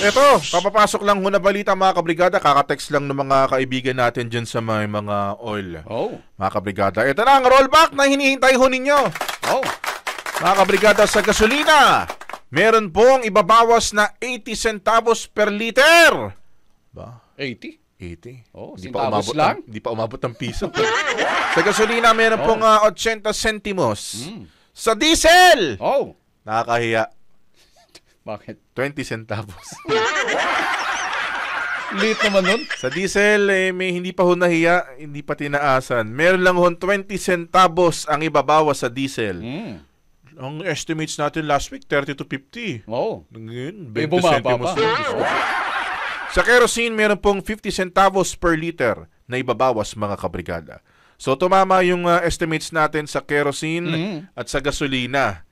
Eto, papapasok lang muna balita mga kabrigada. Kakatext lang ng mga kaibigan natin dyan sa may mga oil. Mga kabrigada, ito na ang rollback na hinihintay ho ninyo. Mga kabrigada, sa gasolina, meron pong ibabawas na 80 centavos per liter. Ba? 80? 80? Hindi pa umabot ng piso. Sa gasolina, meron pong 80 centimos. Sa diesel! Nakakahiya. Bakit? 20 centavos. Late naman nun. Sa diesel, may hindi pa ho nahiya, hindi pa tinaasan. Meron lang ho 20 centavos ang ibabawas sa diesel. Ang estimates natin last week, 30 to 50. Ngayon, 20 centimos. Sa kerosene, meron pong 50 centavos per liter na ibabawas mga kabrigada. So, tumama yung estimates natin sa kerosene at sa gasolina.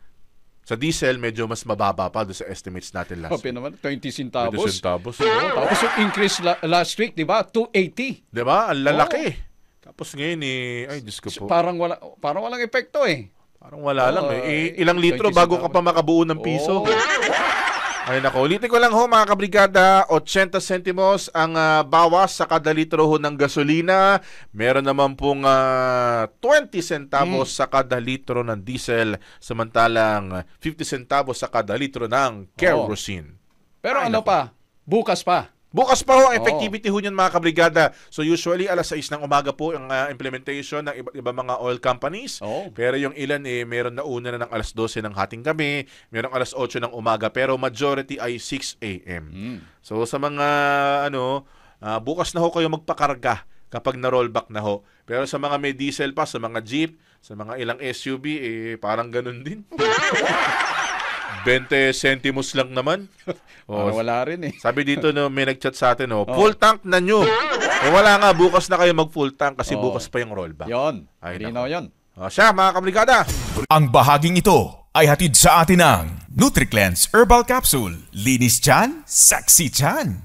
Sa diesel, medyo mas mababa pa doon sa estimates natin last week. Naman, 20 centavos. 20 centavos. Tapos yung increase last week, di ba? 280. Di ba? Ang lalaki. Tapos ngayon, ay, Diyos ko po. Parang walang epekto eh. Parang wala lang eh. Ilang litro bago ka pa makabuo ng piso. Ay nako, ulitin ko lang ho mga kabrigada, 80 centimos ang bawas sa kada litro ho ng gasolina. Meron naman pong 20 centavos sa kada litro ng diesel, samantalang 50 centavos sa kada litro ng kerosene. Pero pa? Bukas pa. Bukas pa ho ang effectivity ho niyan mga kabrigada. So usually alas 6 ng umaga po ang implementation ng iba mga oil companies. Pero yung ilan meron na una na ng alas 12 ng hating gabi, meron alas 8 ng umaga, pero majority ay 6 a.m. So sa mga bukas na ho kayo magpakarga kapag na-rollback na ho. Pero sa mga may diesel pa, sa mga jeep, sa mga ilang SUV, parang ganun din. 20 centimos lang naman. Wala rin eh. Sabi dito may nag-chat sa atin, full tank na nyo. Wala nga, bukas na kayo mag-full tank kasi bukas pa yung rollback. Yon. Malinaw yun. Siya, mga kabrigada. Ang bahaging ito ay hatid sa atin ng NutriCleanse Herbal Capsule. Linis tiyan, sexy tiyan.